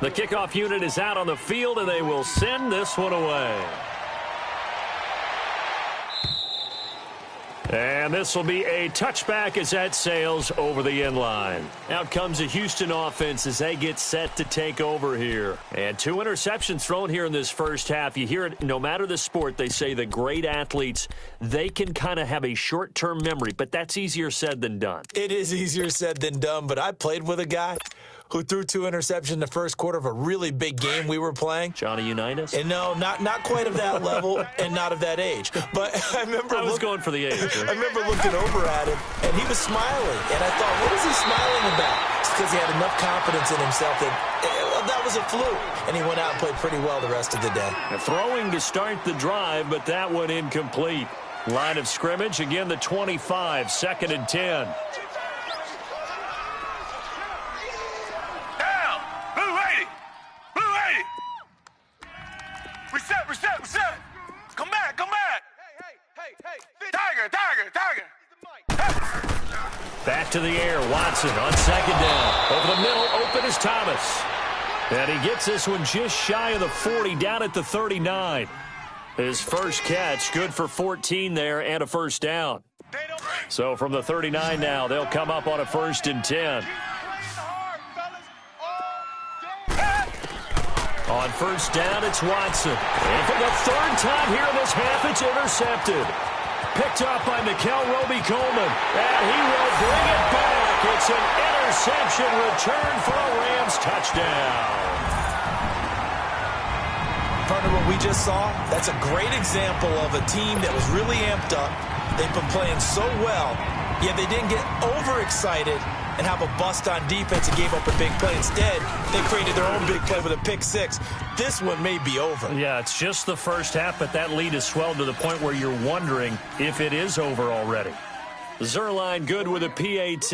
The kickoff unit is out on the field, and they will send this one away. And this will be a touchback as that sails over the end line. Out comes the Houston offense as they get set to take over here. And 2 interceptions thrown here in this first half. You hear it, no matter the sport, they say the great athletes, they can kind of have a short-term memory, but that's easier said than done. It is easier said than done, but I played with a guy who threw 2 interceptions in the first quarter of a really big game we were playing. Johnny Unitas? And no, not quite of that level and not of that age. But I was going for the age. I remember looking over at him, and he was smiling. And I thought, what is he smiling about? It's because he had enough confidence in himself that was a fluke. And he went out and played pretty well the rest of the day. Throwing to start the drive, but that one incomplete. Line of scrimmage, again the 25, 2nd and 10. Reset. Come back. Hey. Tiger. Back to the air. Watson on 2nd down. Over the middle, open is Thomas. And he gets this one just shy of the 40, down at the 39. His first catch, good for 14 there and a first down. So from the 39 now, they'll come up on a 1st and 10. On 1st down, it's Watson. And for the 3rd time here in this half, it's intercepted. Picked up by Mikel Roby-Coleman. And he will bring it back. It's an interception return for a Rams touchdown. Partner, what we just saw, that's a great example of a team that was really amped up. They've been playing so well, yet they didn't get overexcited and have a bust on defense and gave up a big play. Instead, they created their own big play with a pick 6. This one may be over. Yeah, it's just the first half, but that lead has swelled to the point where you're wondering if it is over already. Zerline good with a PAT,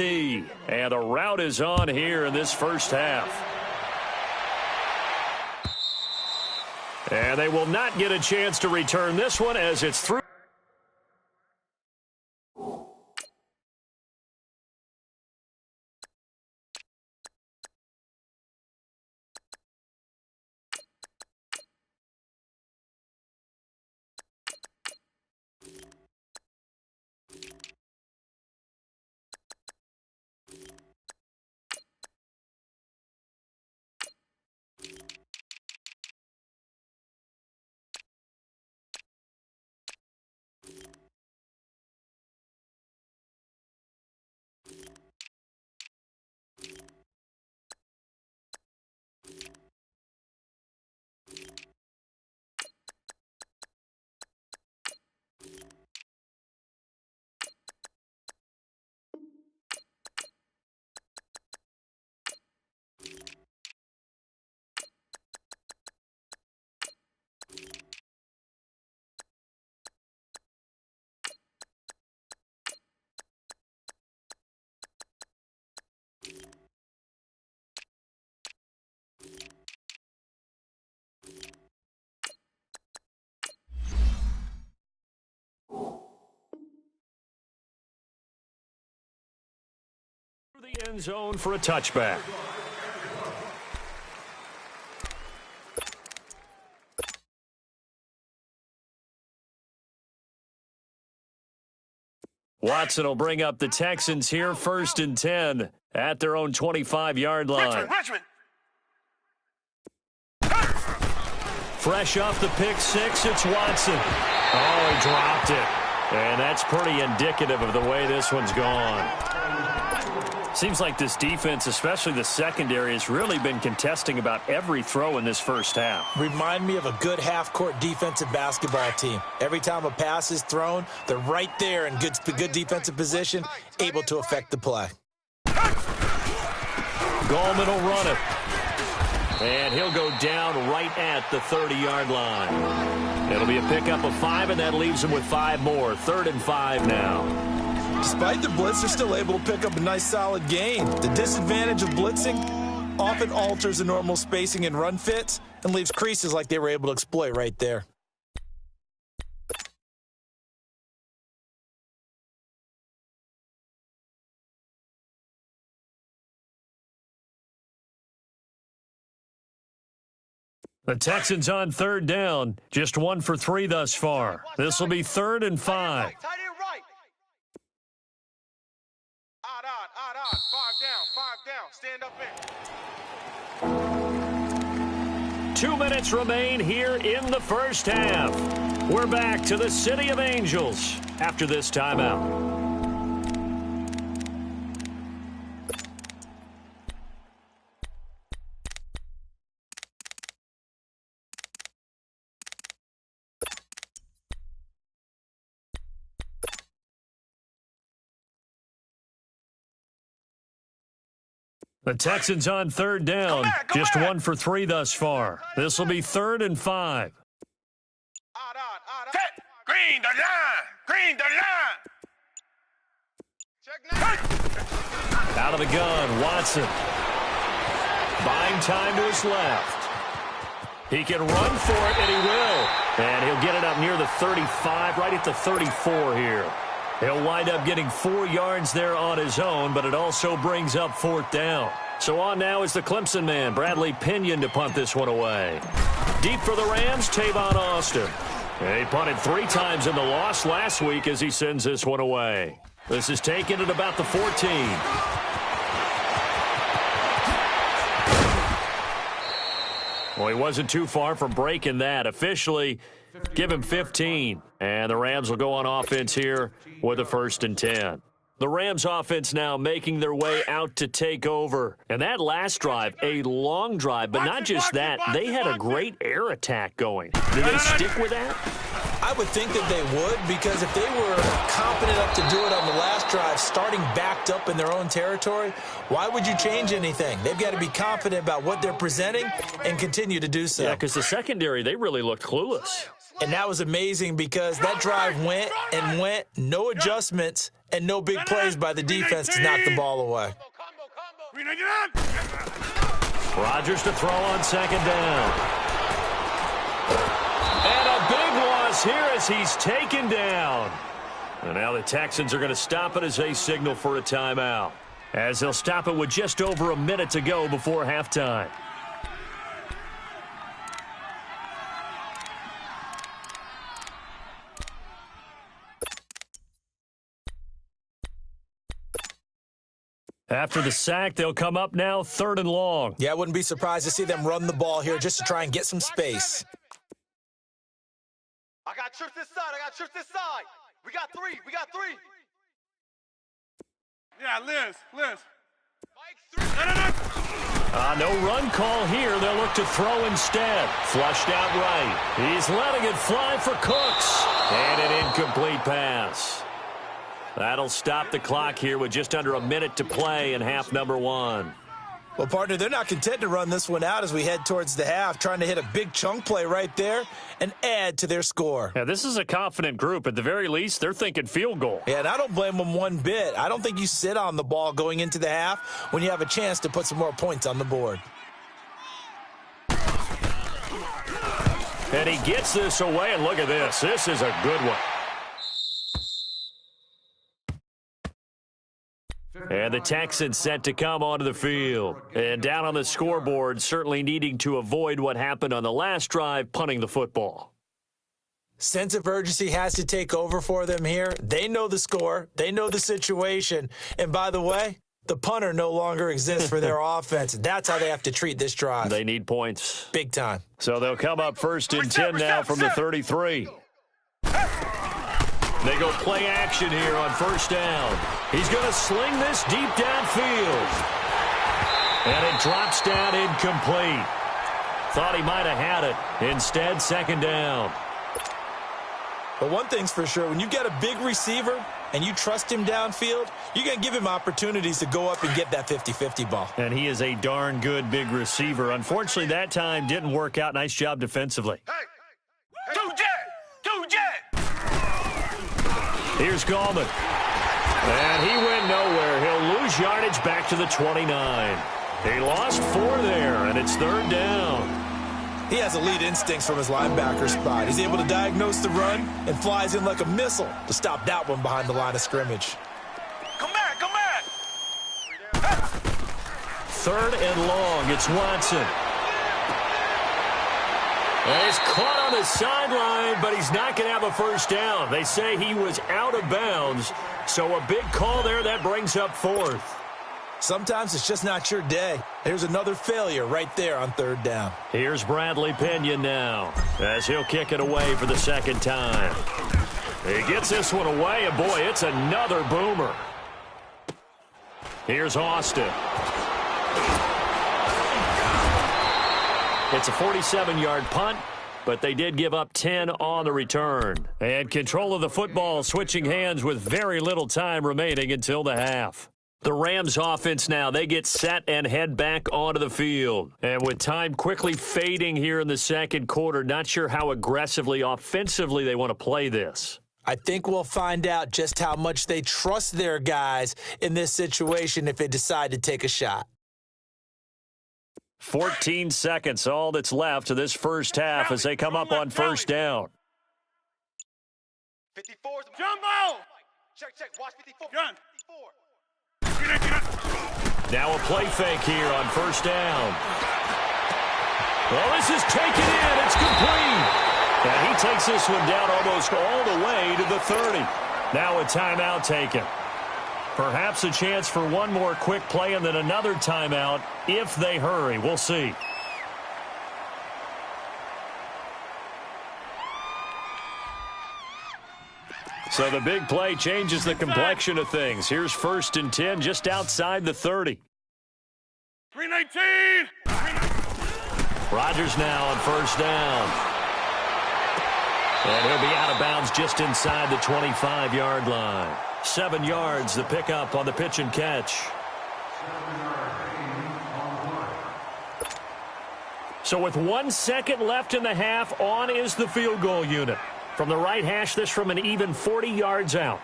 and the route is on here in this first half. And they will not get a chance to return this one as it's through. The end zone for a touchback. Watson will bring up the Texans here, 1st and 10 at their own 25-yard line. Richmond. Fresh off the pick 6, it's Watson. Oh, he dropped it. And that's pretty indicative of the way this one's gone. Seems like this defense, especially the secondary, has really been contesting about every throw in this first half. Remind me of a good half-court defensive basketball team. Every time a pass is thrown, they're right there in good defensive position, able to affect the play. Gallman will run it. And he'll go down right at the 30-yard line. It'll be a pickup of 5, and that leaves him with 5 more. 3rd and 5 now. Despite the blitz, they're still able to pick up a nice solid gain. The disadvantage of blitzing often alters the normal spacing and run fits and leaves creases like they were able to exploit right there. The Texans on third down, just 1 for 3 thus far. This will be 3rd and 5. Tight end right. Odd. 5 down. Stand up in. 2 minutes remain here in the first half. We're back to the City of Angels after this timeout. The Texans on third down, just 1 for 3 thus far. This will be 3rd and 5. Set. Green the line. Check now. Out of the gun, Watson. Buying time to his left. He can run for it, and he will. And he'll get it up near the 35, right at the 34 here. He'll wind up getting 4 yards there on his own, but it also brings up 4th down. So on now is the Clemson man, Bradley Pinion, to punt this one away. Deep for the Rams, Tavon Austin. He punted 3 times in the loss last week as he sends this one away. This is taken at about the 14. Well, he wasn't too far from breaking that. Officially, give him 15. And the Rams will go on offense here with a 1st and 10. The Rams offense now making their way out to take over. And that last drive, a long drive, but not just that. They had a great air attack going. Do they stick with that? I would think that they would, because if they were confident enough to do it on the last drive, starting backed up in their own territory, why would you change anything? They've got to be confident about what they're presenting and continue to do so. Yeah, because the secondary, they really looked clueless. And that was amazing because that drive went and went, no adjustments, and no big plays by the defense to knock the ball away. Rodgers to throw on 2nd down. And a big loss here as he's taken down. And now the Texans are going to stop it as they signal for a timeout, as they'll stop it with just over a minute to go before halftime. After the sack, they'll come up now 3rd and long. Yeah, I wouldn't be surprised to see them run the ball here just to try and get some space. I got trips this side. We got three. Yeah, Liz. No run call here. They'll look to throw instead. Flushed out right. He's letting it fly for Cooks. And an incomplete pass. That'll stop the clock here with just under a minute to play in half number 1. Well, partner, they're not content to run this one out as we head towards the half, trying to hit a big chunk play right there and add to their score. Yeah, this is a confident group. At the very least, they're thinking field goal. Yeah, and I don't blame them one bit. I don't think you sit on the ball going into the half when you have a chance to put some more points on the board. And he gets this away, and look at this. This is a good one. And the Texans set to come onto the field. And down on the scoreboard, certainly needing to avoid what happened on the last drive, punting the football. Sense of urgency has to take over for them here. They know the score. They know the situation. And by the way, the punter no longer exists for their offense. That's how they have to treat this drive. They need points. Big time. So they'll come up 1st and 10 now from the 33. They go play action here on 1st down. He's going to sling this deep downfield. And it drops down incomplete. Thought he might have had it. Instead, 2nd down. But one thing's for sure, when you get a big receiver and you trust him downfield, you're going to give him opportunities to go up and get that 50-50 ball. And he is a darn good big receiver. Unfortunately, that time didn't work out. Nice job defensively. Hey, two jet. Here's Gallman. And he went nowhere. He'll lose yardage back to the 29. He lost 4 there, and it's 3rd down. He has elite instincts from his linebacker spot. He's able to diagnose the run and flies in like a missile to stop that one behind the line of scrimmage. Come back. 3rd and long. It's Watson. And he's caught on the sideline, but he's not going to have a first down. They say he was out of bounds, so a big call there. That brings up fourth. Sometimes it's just not your day. There's another failure right there on third down. Here's Bradley Pinion now as he'll kick it away for the second time. He gets this one away, and boy, it's another boomer. Here's Austin. It's a 47-yard punt, but they did give up 10 on the return. And control of the football switching hands with very little time remaining until the half. The Rams offense now, they get set and head back onto the field. And with time quickly fading here in the second quarter, not sure how aggressively, offensively they want to play this. I think we'll find out just how much they trust their guys in this situation if they decide to take a shot. 14 seconds, all that's left of this first half as they come up on first down. 54. Jumbo! Check, watch 54. Gun. 54. Now a play fake here on first down. Well, this is taken in. It's complete. And he takes this one down almost all the way to the 30. Now a timeout taken. Perhaps a chance for one more quick play and then another timeout if they hurry. We'll see. So the big play changes the complexion of things. Here's 1st and 10 just outside the 30. 319! Rodgers now on first down. And he'll be out of bounds just inside the 25-yard line. 7 yards, the pickup on the pitch and catch. So with 1 second left in the half, on is the field goal unit. From the right hash, this from an even 40 yards out.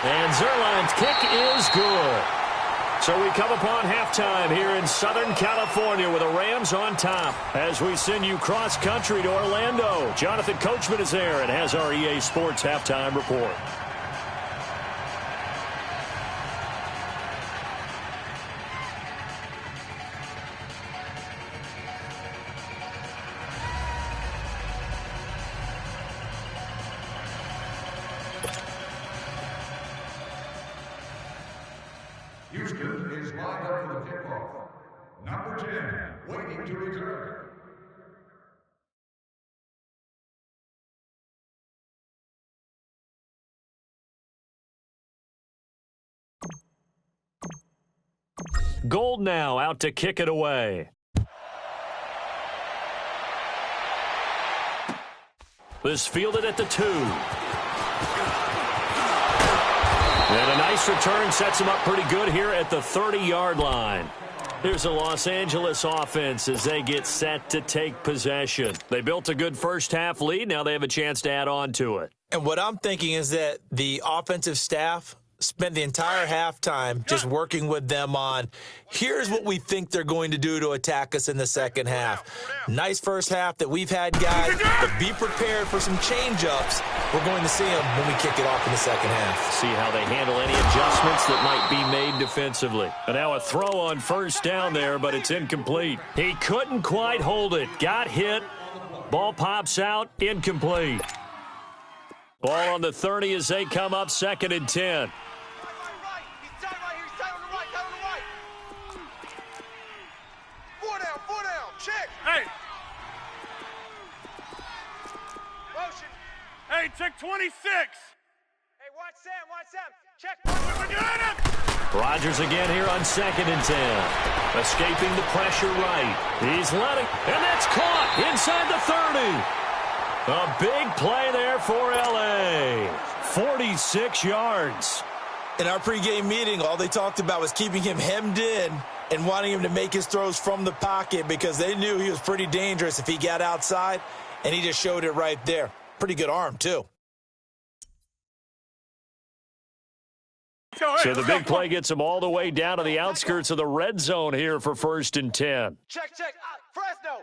And Zerline's kick is good. So we come upon halftime here in Southern California with the Rams on top as we send you cross-country to Orlando. Jonathan Coachman is there and has our EA Sports halftime report. Houston is lined up for the kickoff. Number 10, waiting to return. Gold now out to kick it away. This fielded at the 2. And a nice return sets him up pretty good here at the 30-yard line. Here's the Los Angeles offense as they get set to take possession. They built a good first-half lead. Now they have a chance to add on to it. And what I'm thinking is that the offensive staff spent the entire halftime just working with them on, here's what we think they're going to do to attack us in the second half. Nice first half that we've had, guys, but be prepared for some change-ups. We're going to see them when we kick it off in the second half. See how they handle any adjustments that might be made defensively. And now a throw on first down there, but it's incomplete. He couldn't quite hold it. Got hit. Ball pops out. Incomplete. Ball on the 30 as they come up 2nd and 10. Hey, check 26. Hey, watch Sam. Check. Rodgers again here on 2nd and 10. Escaping the pressure right. He's letting, and that's caught inside the 30. A big play there for L.A. 46 yards. In our pregame meeting, all they talked about was keeping him hemmed in and wanting him to make his throws from the pocket because they knew he was pretty dangerous if he got outside, and he just showed it right there. Pretty good arm, too. So the big play gets him all the way down to the outskirts of the red zone here for 1st and 10. Check. Fresno.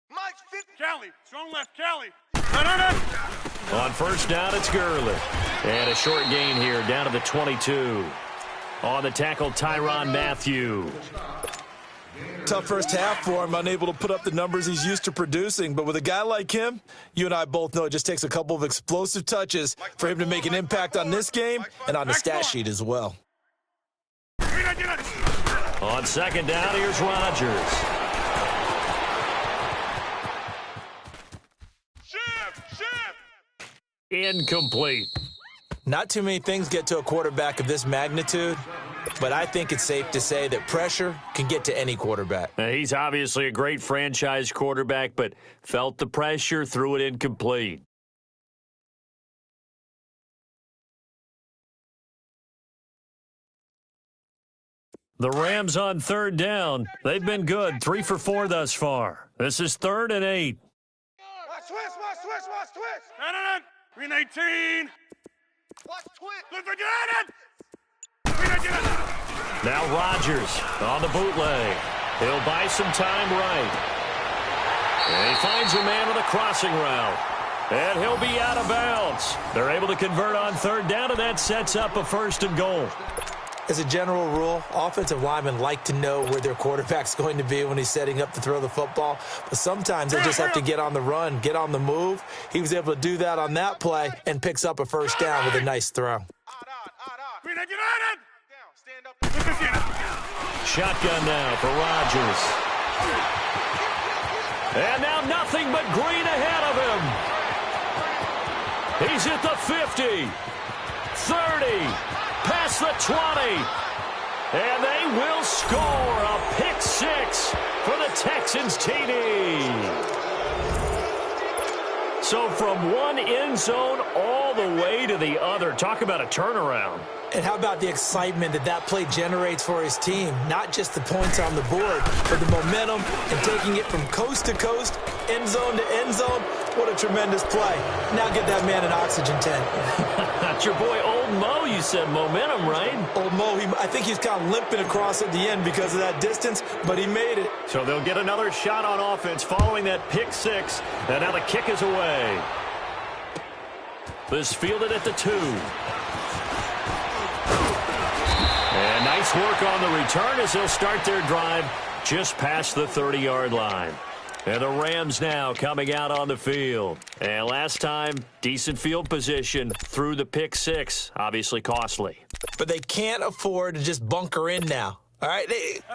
Mike's 50. Cali, strong left, Cali. On first down, it's Gurley. And a short gain here, down to the 22. On the tackle, Tyrann Mathieu. Tough first half for him, unable to put up the numbers he's used to producing. But with a guy like him, you and I both know it just takes a couple of explosive touches for him to make an impact on this game and on the stat sheet as well. On second down, here's Rodgers. Incomplete. Not too many things get to a quarterback of this magnitude, but I think it's safe to say that pressure can get to any quarterback. He's obviously a great franchise quarterback, but felt the pressure, threw it incomplete. The Rams on third down. They've been good, 3 for 4 thus far. This is 3rd and 8. Switch. Green 18. Watch twist. Now Rodgers on the bootleg. He'll buy some time right. And he finds a man with a crossing route. And he'll be out of bounds. They're able to convert on third down, and that sets up a 1st and goal. As a general rule, offensive linemen like to know where their quarterback's going to be when he's setting up to throw the football. But sometimes they just have to get on the run, get on the move. He was able to do that on that play and picks up a 1st down with a nice throw. Shotgun now for Rodgers. And now nothing but green ahead of him. He's at the 50, 30. Past the 20, and they will score a pick 6 for the Texans TD. So from one end zone all the way to the other. Talk about a turnaround. And how about the excitement that play generates for his team? Not just the points on the board, but the momentum and taking it from coast to coast, end zone to end zone. What a tremendous play. Now get that man an oxygen tank. That's your boy Old Mo. You said momentum, right? Old Mo, I think he's kind of limping across at the end because of that distance, but he made it. So they'll get another shot on offense following that pick 6, and now the kick is away. This fielded at the 2. And nice work on the return as they'll start their drive just past the 30-yard line. And the Rams now coming out on the field. And last time, decent field position through the pick 6. Obviously costly. But they can't afford to just bunker in now. All right,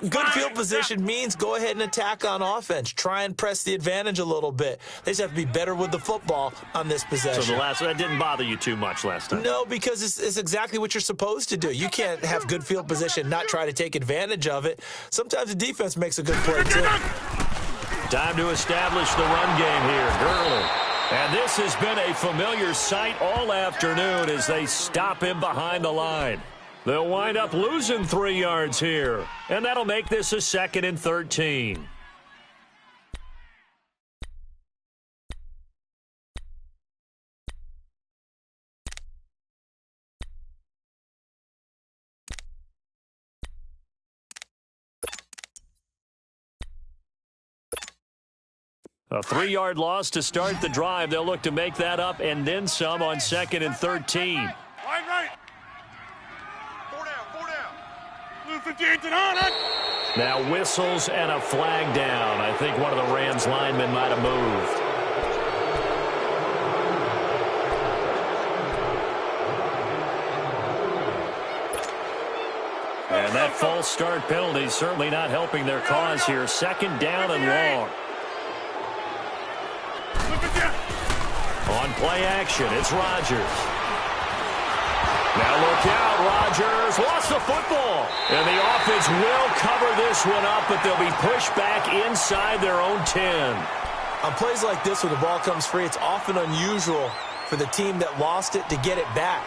good field position means go ahead and attack on offense. Try and press the advantage a little bit. They just have to be better with the football on this possession. So that didn't bother you too much last time? No, because it's exactly what you're supposed to do. You can't have good field position, not try to take advantage of it. Sometimes the defense makes a good play, too. Time to establish the run game here. Gurley. And this has been a familiar sight all afternoon as they stop him behind the line. They'll wind up losing 3 yards here, and that'll make this a 2nd and 13. A 3-yard loss to start the drive. They'll look to make that up and then some on 2nd and 13. Wide right. 4 down. Blue 58 to on. Now whistles and a flag down. I think one of the Rams linemen might have moved. And that false start penalty certainly not helping their cause here. 2nd down and long. On play action, it's Rodgers. Now look out, Rodgers lost the football. And the offense will cover this one up, but they'll be pushed back inside their own 10. On plays like this where the ball comes free, it's often unusual for the team that lost it to get it back.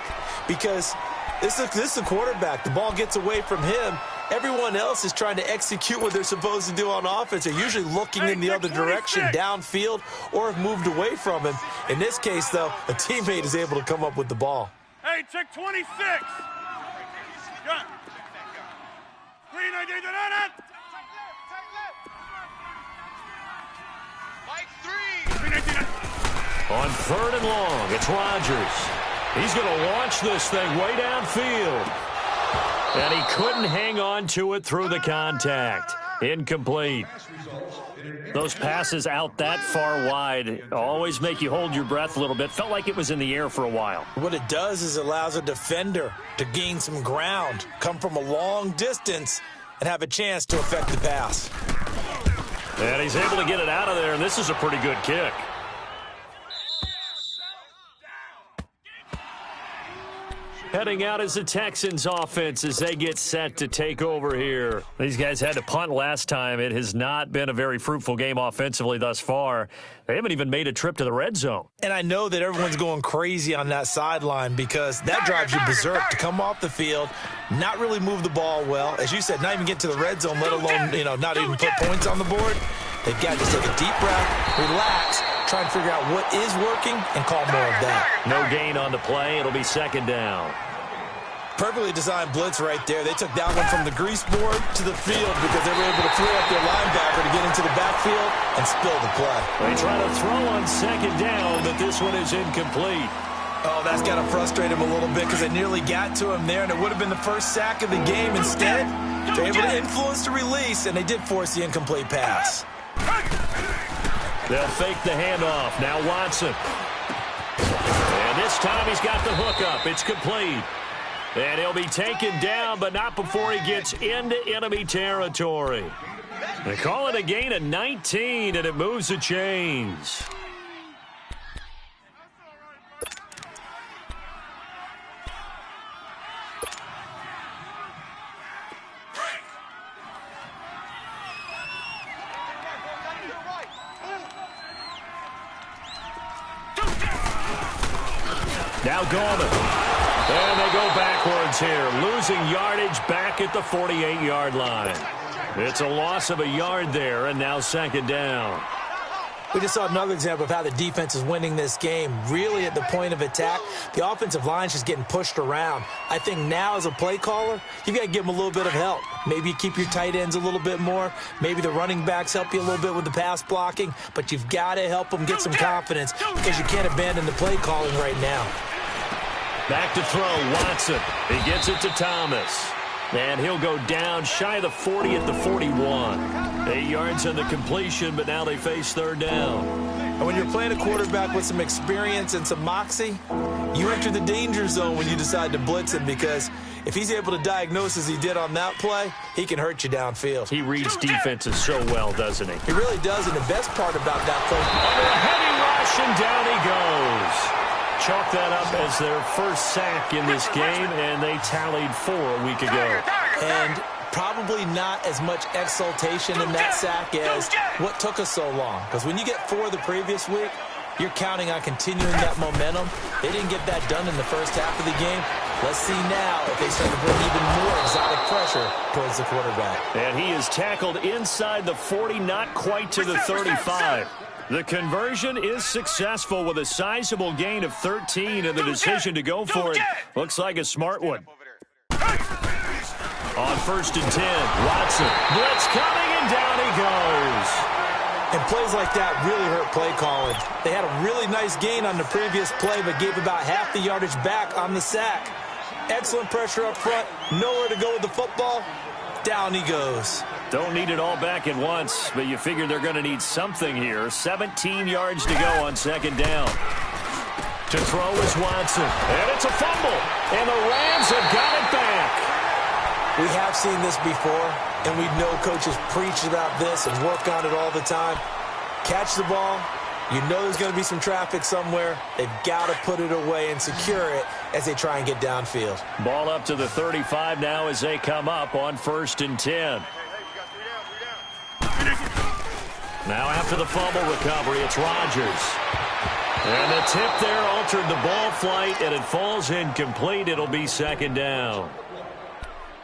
Because this is a quarterback. The ball gets away from him. Everyone else is trying to execute what they're supposed to do on offense. They're usually looking in the other direction, downfield, or have moved away from him. In this case, though, a teammate is able to come up with the ball. Hey, check 26. Gun. Green ID to that. Mike 3. On 3rd and long, it's Rodgers. He's going to launch this thing way downfield. And he couldn't hang on to it through the contact. Incomplete. Those passes out that far wide always make you hold your breath a little bit. Felt like it was in the air for a while. What it does is it allows a defender to gain some ground, come from a long distance, and have a chance to affect the pass. And he's able to get it out of there, and this is a pretty good kick. Heading out is the Texans offense as they get set to take over here. These guys had to punt last time. It has not been a very fruitful game offensively thus far. They haven't even made a trip to the red zone. And I know that everyone's going crazy on that sideline because that drives you berserk to come off the field, not really move the ball well. As you said, not even get to the red zone, let alone, not even put points on the board. They've got to just take a deep breath, relax, try and figure out what is working and call more of that. No gain on the play. It'll be 2nd down. Perfectly designed blitz right there. They took that one from the grease board to the field because they were able to throw up their linebacker to get into the backfield and spill the play. They try to throw on 2nd down, but this one is incomplete. Oh, that's got to frustrate him a little bit because they nearly got to him there, and it would have been the first sack of the game. Instead, they're able to influence the release, and they did force the incomplete pass. They'll fake the handoff. Now Watson. And this time he's got the hook up. It's complete. And he'll be taken down, but not before he gets into enemy territory. They call it a gain of 19, and it moves the chains. Now Gorman. And they go backwards here, losing yardage back at the 48-yard line. It's a loss of a yard there, and now 2nd down. We just saw another example of how the defense is winning this game. Really at the point of attack, the offensive line is just getting pushed around. I think now as a play caller, you've got to give them a little bit of help. Maybe you keep your tight ends a little bit more. Maybe the running backs help you a little bit with the pass blocking. But you've got to help them get some confidence because you can't abandon the play calling right now. Back to throw, Watson. He gets it to Thomas. And he'll go down shy of the 40 at the 41. 8 yards on the completion, but now they face 3rd down. And when you're playing a quarterback with some experience and some moxie, you enter the danger zone when you decide to blitz him because if he's able to diagnose as he did on that play, he can hurt you downfield. He reads defenses so well, doesn't he? He really does, and the best part about that play... Under a heavy rush, and down he goes. Chalk that up as their first sack in this game, and they tallied 4 a week ago. And probably not as much exultation in that sack as what took us so long. Because when you get 4 the previous week, you're counting on continuing that momentum. They didn't get that done in the first half of the game. Let's see now if they start to bring even more exotic pressure towards the quarterback. And he is tackled inside the 40, not quite to the 35. The conversion is successful with a sizable gain of 13, and the decision to go for it looks like a smart one. On 1st and 10, Watson. Blitz coming, and down he goes. And plays like that really hurt play calling. They had a really nice gain on the previous play, but gave about half the yardage back on the sack. Excellent pressure up front. Nowhere to go with the football. Down he goes. Don't need it all back at once, but you figure they're going to need something here. 17 yards to go on 2nd down. To throw is Watson. And it's a fumble. And the Rams have got it back. We have seen this before, and we know coaches preach about this and work on it all the time. Catch the ball. You know there's going to be some traffic somewhere. They've got to put it away and secure it as they try and get downfield. Ball up to the 35 now as they come up on 1st and 10. Now after the fumble recovery, it's Rodgers. And the tip there altered the ball flight, and it falls incomplete. It'll be 2nd down.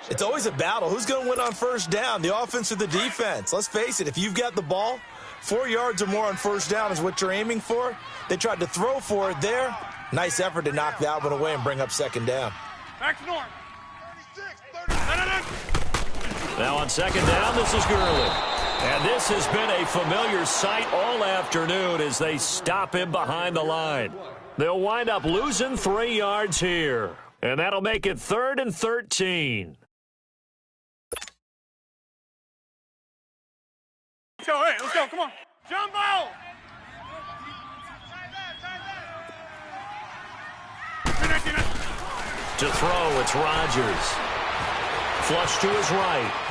It's always a battle. Who's going to win on 1st down, the offense or the defense? Let's face it, if you've got the ball, 4 yards or more on 1st down is what you're aiming for. They tried to throw for it there. Nice effort to knock that one away and bring up 2nd down. Back to north. 36, 30. Now on 2nd down, this is Gurley. And this has been a familiar sight all afternoon as they stop him behind the line. They'll wind up losing 3 yards here. And that'll make it 3rd and 13. So, hey, let's go. Come on. Jumbo! To throw, it's Rodgers. Flush to his right.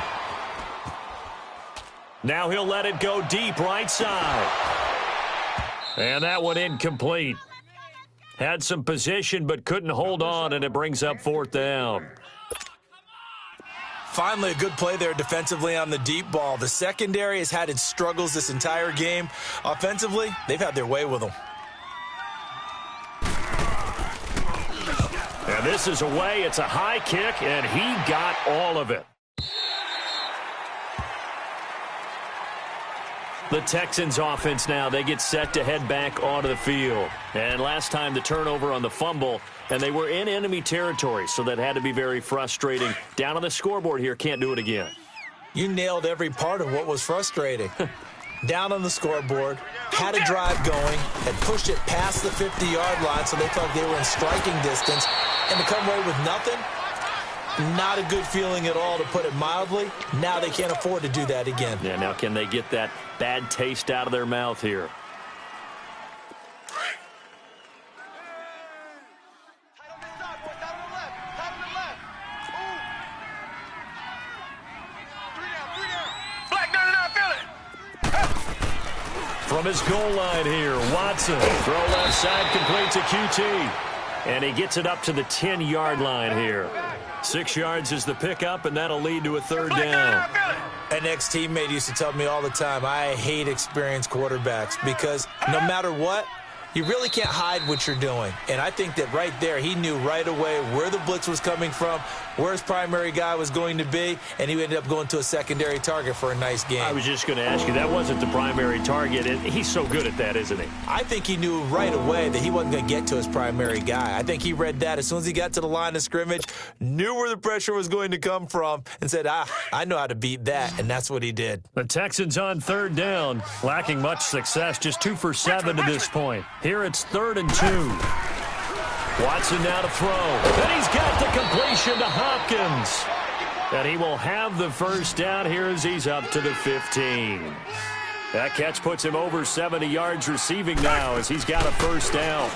Now he'll let it go deep right side. And that one incomplete. Had some position but couldn't hold on, and it brings up 4th down. Finally, a good play there defensively on the deep ball. The secondary has had its struggles this entire game. Offensively, they've had their way with them. And this is away. It's a high kick, and he got all of it. The Texans offense now, they get set to head back onto the field. And last time the turnover on the fumble, and they were in enemy territory, so that had to be very frustrating. Down on the scoreboard here, can't do it again. You nailed every part of what was frustrating. Down on the scoreboard, had a drive going, had pushed it past the 50-yard line so they felt they were in striking distance, and to come away with nothing, not a good feeling at all, to put it mildly. Now they can't afford to do that again. Yeah, now can they get that bad taste out of their mouth here? From his goal line here, Watson. Throw left side, complete to QT. And he gets it up to the 10-yard line here. 6 yards is the pickup, and that'll lead to a 3rd down. An ex-teammate used to tell me all the time, I hate experienced quarterbacks because no matter what, you really can't hide what you're doing. And I think that right there, he knew right away where the blitz was coming from, where his primary guy was going to be, and he ended up going to a secondary target for a nice game. I was just going to ask you, that wasn't the primary target, and he's so good at that, isn't he? I think he knew right away that he wasn't going to get to his primary guy. I think he read that as soon as he got to the line of scrimmage, knew where the pressure was going to come from, and said, I know how to beat that, and that's what he did. The Texans on 3rd down, lacking much success, just 2 for 7 to this point. Here it's 3rd and 2. Watson now to throw. And he's got the completion to Hopkins. And he will have the 1st down here as he's up to the 15. That catch puts him over 70 yards receiving now as he's got a 1st down.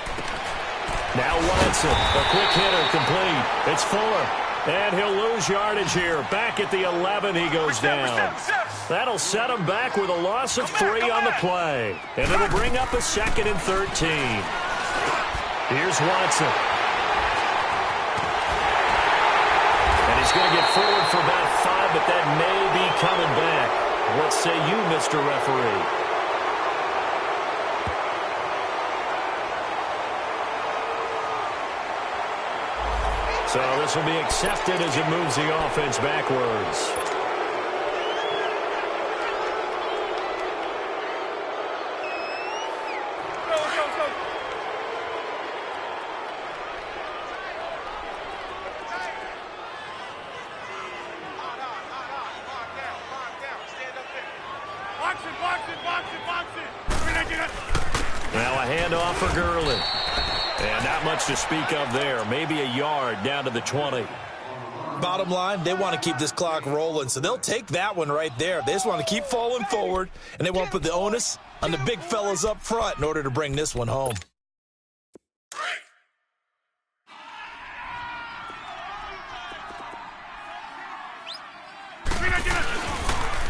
Now Watson, a quick hitter, complete. It's Fuller. And he'll lose yardage here. Back at the 11, he goes down. That'll set him back with a loss of 3 on the play. And it'll bring up a 2nd and 13. Here's Watson. And he's going to get forward for about 5, but that may be coming back. What say you, Mr. Referee? So this will be accepted as it moves the offense backwards. Now a handoff for Gurley. And not much to speak of there. Maybe a yard down to the 20. Bottom line, they want to keep this clock rolling, so they'll take that one right there. They just want to keep falling forward, and they want to put the onus on the big fellas up front in order to bring this one home.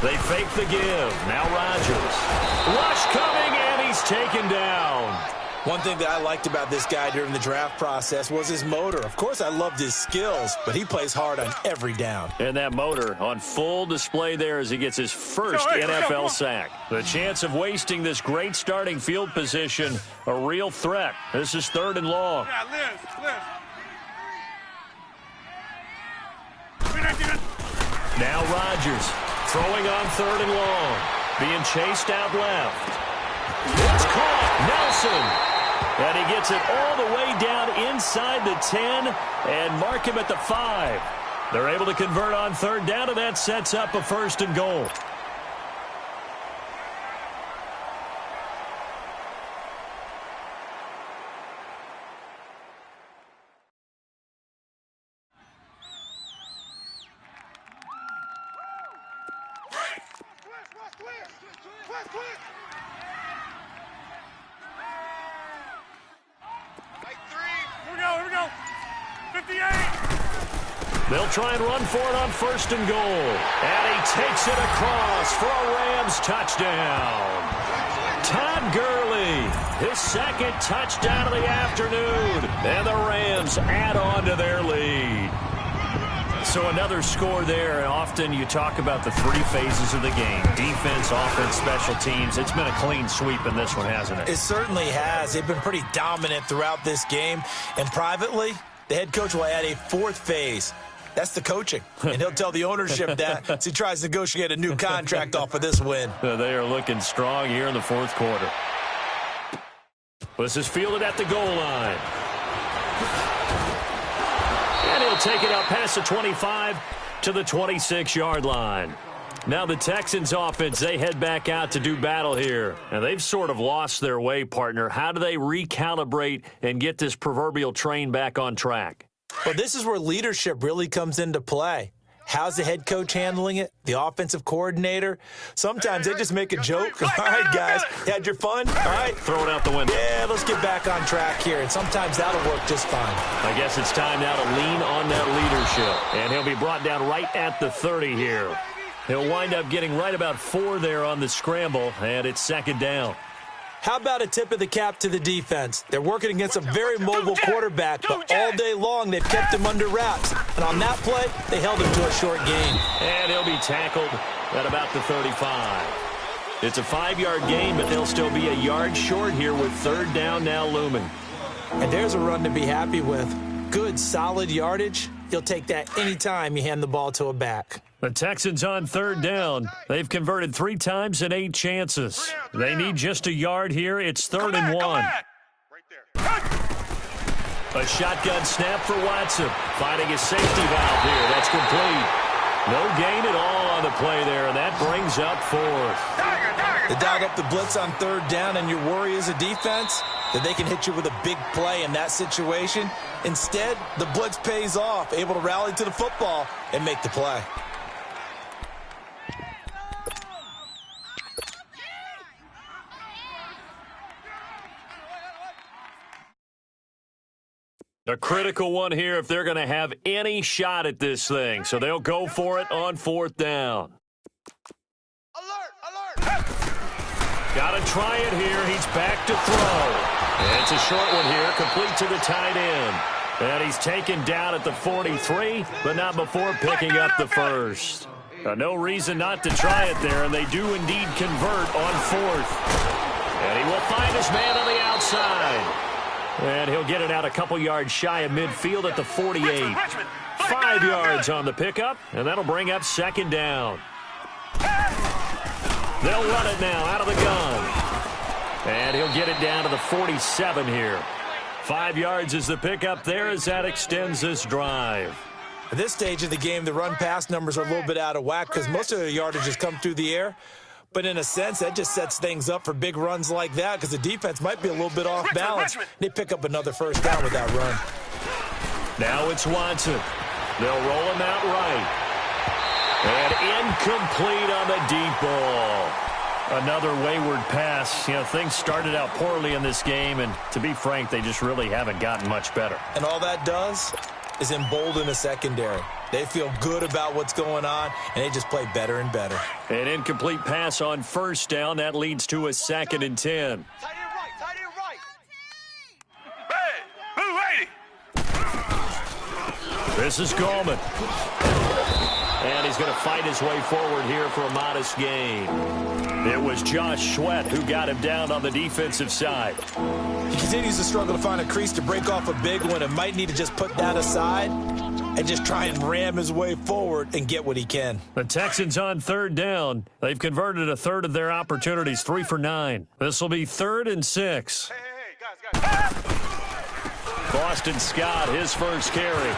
They fake the give. Now Rodgers. Rush coming, and he's taken down. One thing that I liked about this guy during the draft process was his motor. Of course, I loved his skills, but he plays hard on every down. And that motor on full display there as he gets his first NFL sack. The chance of wasting this great starting field position, a real threat. This is 3rd and long. Now Rodgers throwing on 3rd and long. Being chased out left. It's caught. Nelson. And he gets it all the way down inside the 10 and mark him at the 5. They're able to convert on 3rd down, and that sets up a 1st and goal. Here we go. 58. They'll try and run for it on 1st and goal. And he takes it across for a Rams touchdown. Todd Gurley, his 2nd touchdown of the afternoon. And the Rams add on to their lead. So another score there. Often you talk about the 3 phases of the game. Defense, offense, special teams. It's been a clean sweep in this one, hasn't it? It certainly has. They've been pretty dominant throughout this game. And privately, the head coach will add a 4th phase. That's the coaching. And he'll tell the ownership that as he tries to negotiate a new contract off of this win. They are looking strong here in the 4th quarter. This is fielded at the goal line. And he'll take it up past the 25 to the 26-yard line. Now the Texans offense, they head back out to do battle here. And they've sort of lost their way, partner. How do they recalibrate and get this proverbial train back on track? Well, this is where leadership really comes into play. How's the head coach handling it? The offensive coordinator? Sometimes they just make a joke. All right, guys, you had your fun? All right. Throw it out the window. Yeah, let's get back on track here. And sometimes that'll work just fine. I guess it's time now to lean on that leadership. And he'll be brought down right at the 30 here. He'll wind up getting right about 4 there on the scramble, and it's 2nd down. How about a tip of the cap to the defense? They're working against a very mobile quarterback, but all day long they've kept him under wraps. And on that play, they held him to a short gain. And he'll be tackled at about the 35. It's a 5-yard gain, but they'll still be a yard short here with 3rd down now looming. And there's a run to be happy with. Good, solid yardage. You'll take that anytime you hand the ball to a back. The Texans on 3rd down. They've converted 3 times in 8 chances. They need just a yard here. It's 3rd and 1. Right there. A shotgun snap for Watson. Finding a safety valve here. That's complete. No gain at all on the play there, and that brings up 4th. They dialed up the blitz on 3rd down, and your worry as a defense that they can hit you with a big play in that situation. Instead, the blitz pays off, able to rally to the football and make the play. A critical one here if they're going to have any shot at this thing. So they'll go for it on 4th down. Alert! Got to try it here. He's back to throw. And it's a short one here, complete to the tight end. And he's taken down at the 43, but not before picking up the 1st. No reason not to try it there, and they do indeed convert on 4th. And he will find his man on the outside. And he'll get it out a couple yards shy of midfield at the 48. 5 yards on the pickup, and that'll bring up 2nd down. They'll run it now out of the gun. And he'll get it down to the 47 here. 5 yards is the pickup there as that extends this drive. At this stage of the game, the run-pass numbers are a little bit out of whack because most of their yardage has come through the air. But in a sense, that just sets things up for big runs like that because the defense might be a little bit off balance. They pick up another 1st down with that run. Now it's Watson. They'll roll him out right. And incomplete on the deep ball. Another wayward pass. You know, things started out poorly in this game, and to be frank, they just really haven't gotten much better. And all that does is embolden the secondary. They feel good about what's going on, and they just play better and better. An incomplete pass on 1st down. That leads to a 2nd and 10. Tight end right. Hey, move 80. This is Gallman. And he's going to fight his way forward here for a modest gain. It was Josh Sweat who got him down on the defensive side. He continues to struggle to find a crease to break off a big one and might need to just put that aside and just try and ram his way forward and get what he can. The Texans on 3rd down. They've converted a 1/3 of their opportunities, 3 for 9. This will be 3rd and 6. Hey, guys. Boston Scott, his 1st carry.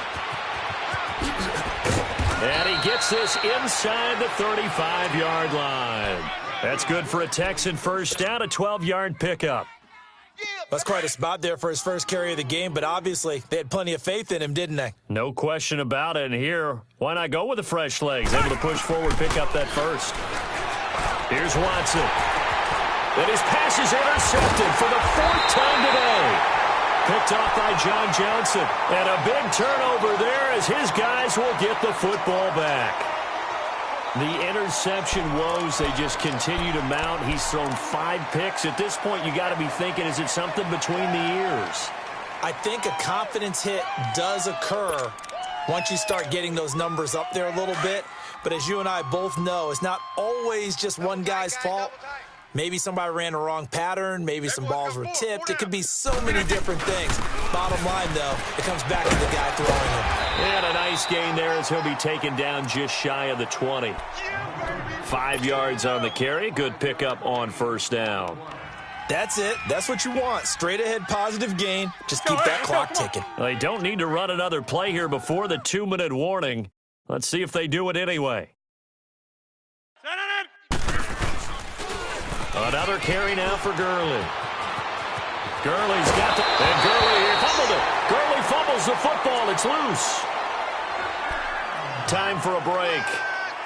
And he gets this inside the 35-yard line. That's good for a Texan 1st down, a 12-yard pickup. That's quite a spot there for his 1st carry of the game, but obviously they had plenty of faith in him, didn't they? No question about it. And here, why not go with the fresh legs? Able to push forward, pick up that 1st. Here's Watson. And his pass is intercepted for the 4th time today. Picked off by John Johnson. And a big turnover there as his guys will get the football back. The interception woes, they just continue to mount. He's thrown 5 picks. At this point, you got to be thinking, is it something between the ears? I think a confidence hit does occur once you start getting those numbers up there a little bit. But as you and I both know, it's not always just one guy's fault. Maybe somebody ran a wrong pattern. Maybe some balls were tipped. It could be so many different things. Bottom line, though, it comes back to the guy throwing them. And a nice gain there as he'll be taken down just shy of the 20. 5 yards on the carry. Good pickup on first down. That's it. That's what you want. Straight ahead positive gain. Just keep that clock ticking. They don't need to run another play here before the 2-minute warning. Let's see if they do it anyway. Another carry now for Gurley. Gurley's got the... And Gurley here fumbled it. Gurley fumbles the football. It's loose. Time for a break.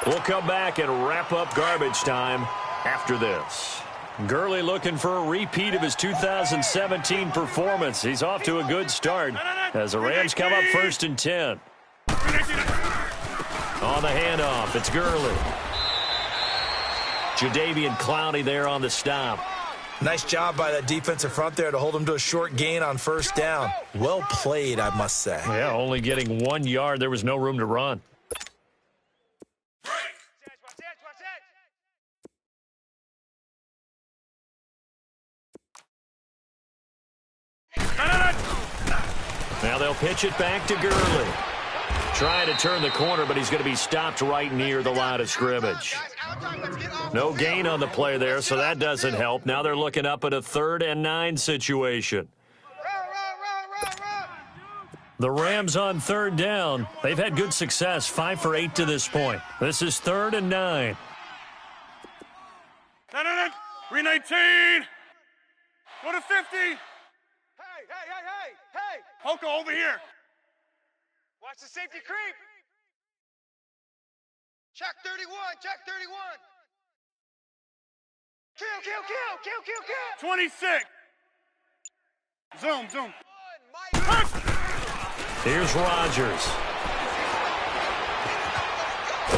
We'll come back and wrap up garbage time after this. Gurley looking for a repeat of his 2017 performance. He's off to a good start as the Rams come up 1st and 10. On the handoff, it's Gurley. Jadeveon Clowney there on the stop. Nice job by that defensive front there to hold him to a short gain on first down. Well played, I must say. Yeah, only getting 1 yard. There was no room to run. Now they'll pitch it back to Gurley. Trying to turn the corner, but he's going to be stopped right near the line of scrimmage. No gain on the play there, so that doesn't help. Now they're looking up at a 3rd and 9 situation. The Rams on 3rd down. They've had good success, 5 for 8 to this point. This is 3rd and 9. 319. Go to 50. Hey. Poco over here. Watch the safety creep. Check 31. 26. Zoom. Here's Rodgers.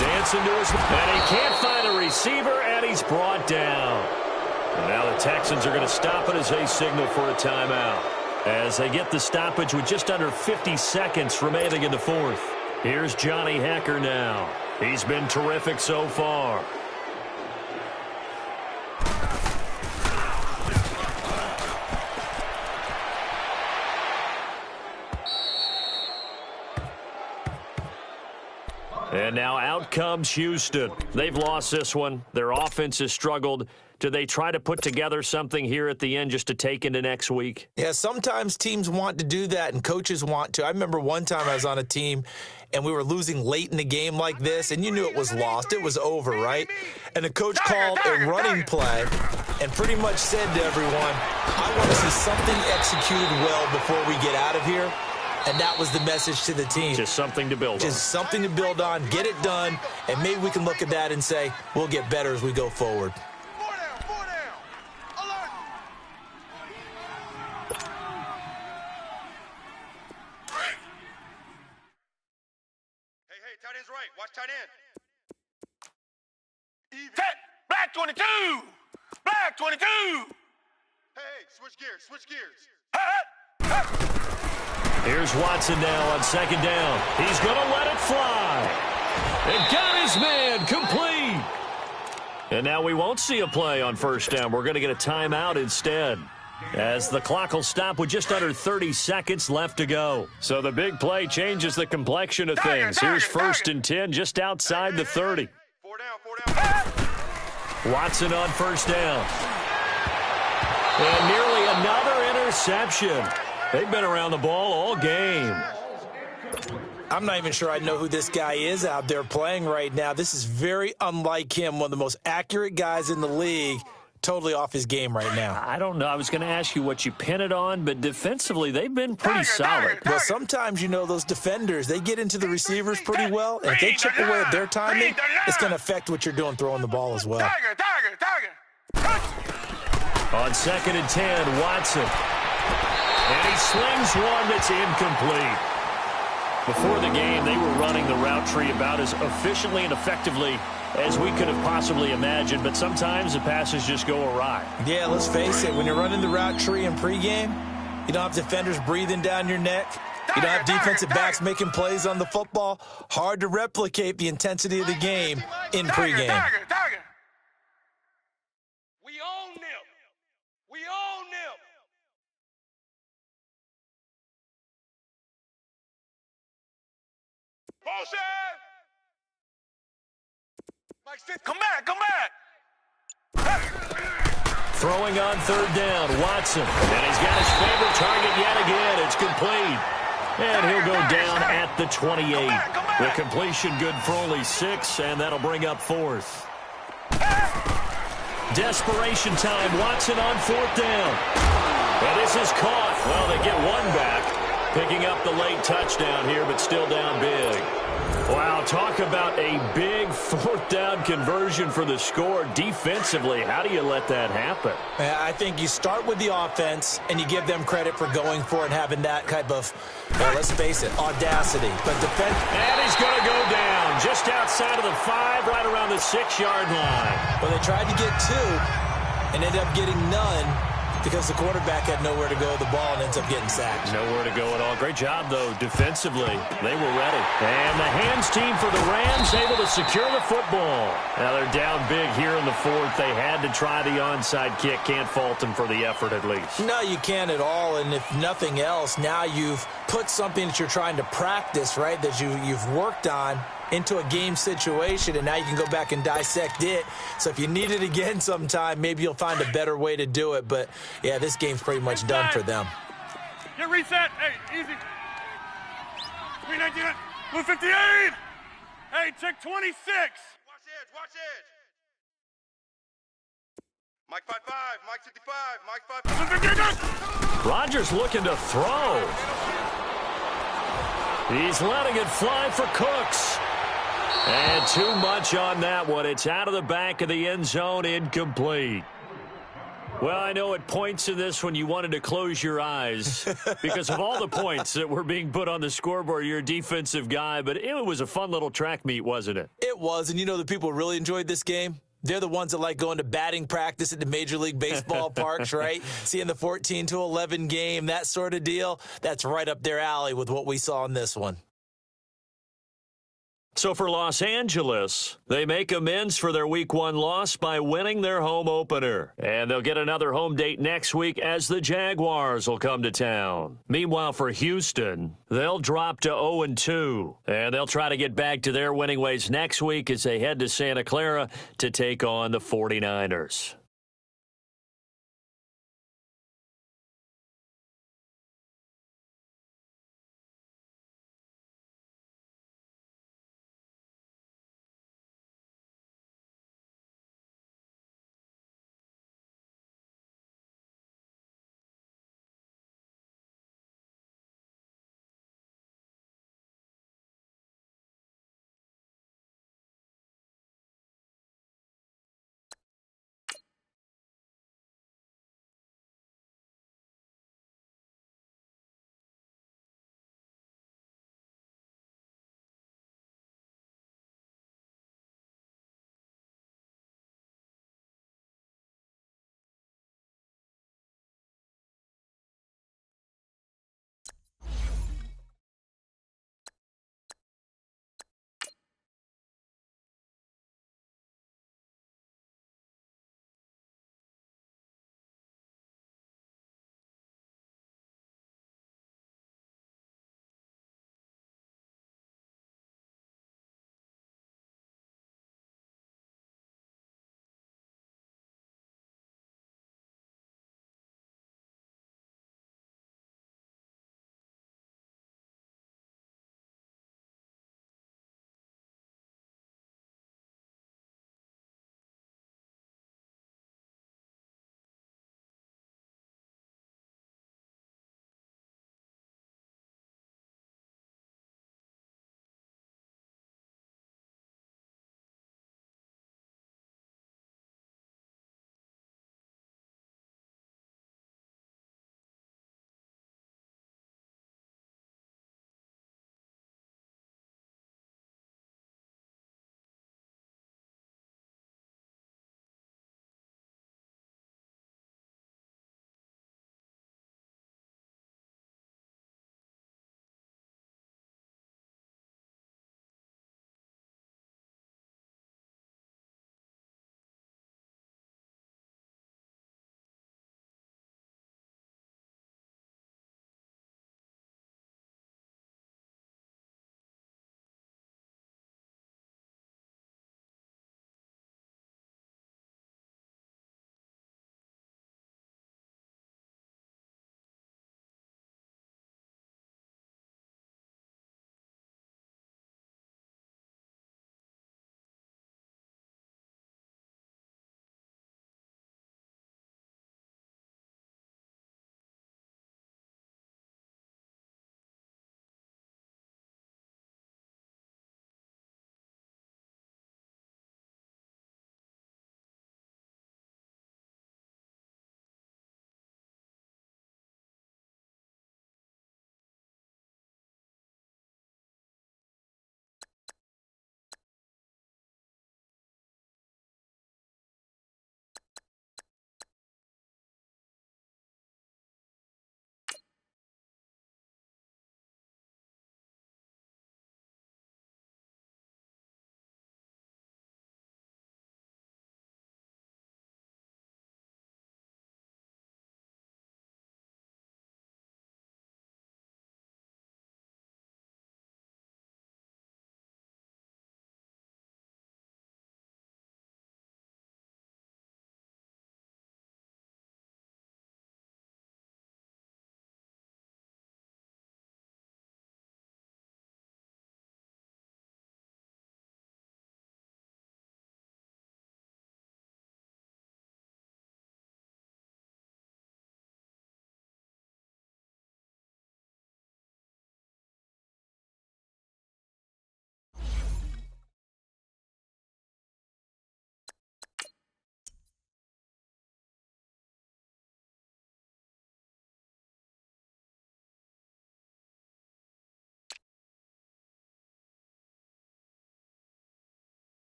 Dancing to his... And he can't find a receiver, and he's brought down. And now the Texans are going to stop it as they signal for a timeout. As they get the stoppage with just under 50 seconds remaining in the 4th. Here's Johnny Hekker now. He's been terrific so far. And now out comes Houston. They've lost this one. Their offense has struggled. Do they try to put together something here at the end just to take into next week? Yeah, sometimes teams want to do that and coaches want to. I remember one time I was on a team and we were losing late in the game like this, and you knew it was lost. It was over, right? And the coach called a running play and pretty much said to everyone, I want to see something executed well before we get out of here. And that was the message to the team. Just something to build on. Just something to build on, get it done, and maybe we can look at that and say, we'll get better as we go forward. Tight end's right. Watch tight end. Set. Black 22. Black 22. Hey, switch gears. Here's Watson now on 2nd down. He's going to let it fly. And got his man complete. And now we won't see a play on 1st down. We're going to get a timeout instead, as the clock will stop with just under 30 seconds left to go. So the big play changes the complexion of things. Here's 1st and 10 just outside the 30. 4 down. Watson on 1st down. And nearly another interception. They've been around the ball all game. I'm not even sure I know who this guy is out there playing right now. This is very unlike him, one of the most accurate guys in the league. Totally off his game right now. I don't know. I was going to ask you what you pin it on, but defensively, they've been pretty solid. Well, sometimes, you know, those defenders, they get into the receivers pretty well, and if they chip away at their timing, it's going to affect what you're doing throwing the ball as well. On 2nd and 10, Watson. And he slings one that's incomplete. Before the game, they were running the route tree about as efficiently and effectively as we could have possibly imagined, but sometimes the passes just go awry. Yeah, let's face it. When you're running the route tree in pregame, you don't have defenders breathing down your neck. You don't have defensive backs making plays on the football. Hard to replicate the intensity of the game in pregame. We own them. We own them. Motion! Come back, come back! Throwing on 3rd down, Watson. And he's got his favorite target yet again. It's complete. And he'll go down at the 28. The completion good for only 6, and that'll bring up 4th. Desperation time. Watson on 4th down. And this is caught. Well, they get one back. Picking up the late touchdown here, but still down big. Wow, talk about a big 4th down conversion for the score. Defensively, how do you let that happen? I think you start with the offense, and you give them credit for going for it and having that type of, let's face it, audacity. But defense. And he's going to go down just outside of the 5, right around the 6-yard line. Well, they tried to get 2 and ended up getting none, because the quarterback had nowhere to go with the ball and ends up getting sacked. Nowhere to go at all. Great job, though, defensively. They were ready. And the hands team for the Rams able to secure the football. Now they're down big here in the 4th. They had to try the onside kick. Can't fault them for the effort, at least. No, you can't at all. And if nothing else, now you've put something that you're trying to practice, right, that you've worked on into a game situation, and now you can go back and dissect it. So if you need it again sometime, maybe you'll find a better way to do it. But, yeah, this game's pretty much done for them. Get reset. Hey, easy. 319. Blue 58. Hey, check 26. Watch edge, watch edge. Mike 55, Mike 65, Mike 55. Rodgers looking to throw. He's letting it fly for Cooks. And too much on that one. It's out of the back of the end zone, incomplete. Well, I know at points in this when you wanted to close your eyes because of all the points that were being put on the scoreboard. You're a defensive guy, but it was a fun little track meet, wasn't it? It was, and you know the people who really enjoyed this game? They're the ones that like going to batting practice at the Major League Baseball parks, right? Seeing the 14-11 game, that sort of deal. That's right up their alley with what we saw in this one. So for Los Angeles, they make amends for their Week 1 loss by winning their home opener. And they'll get another home date next week as the Jaguars will come to town. Meanwhile, for Houston, they'll drop to 0-2. And they'll try to get back to their winning ways next week as they head to Santa Clara to take on the 49ers.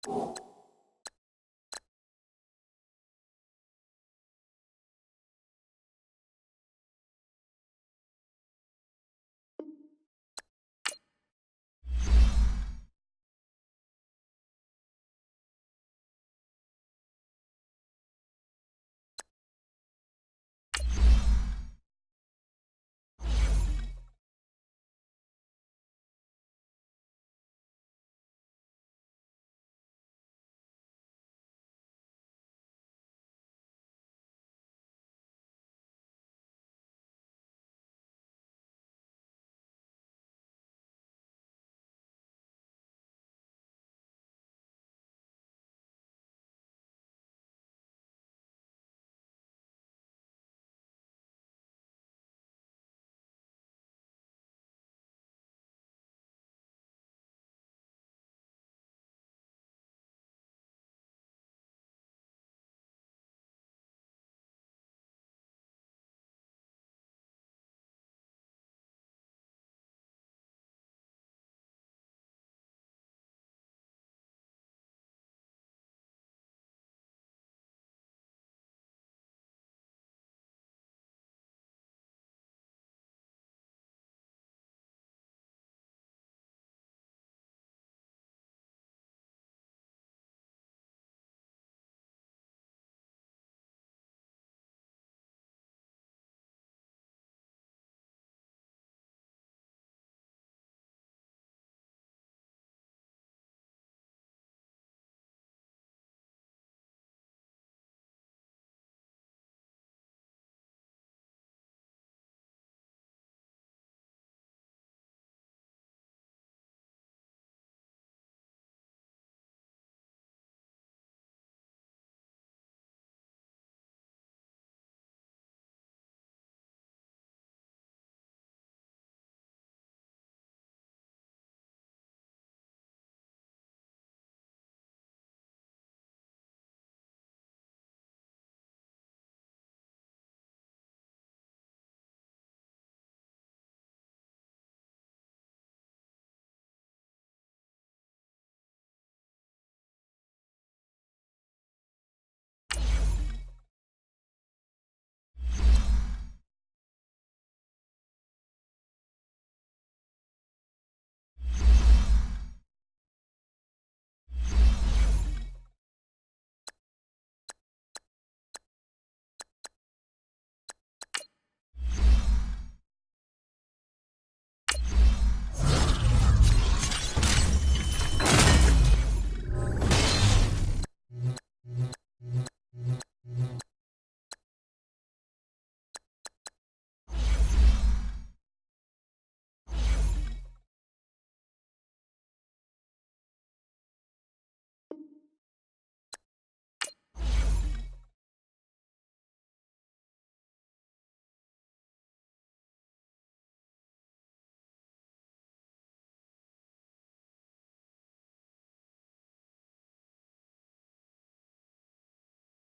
it.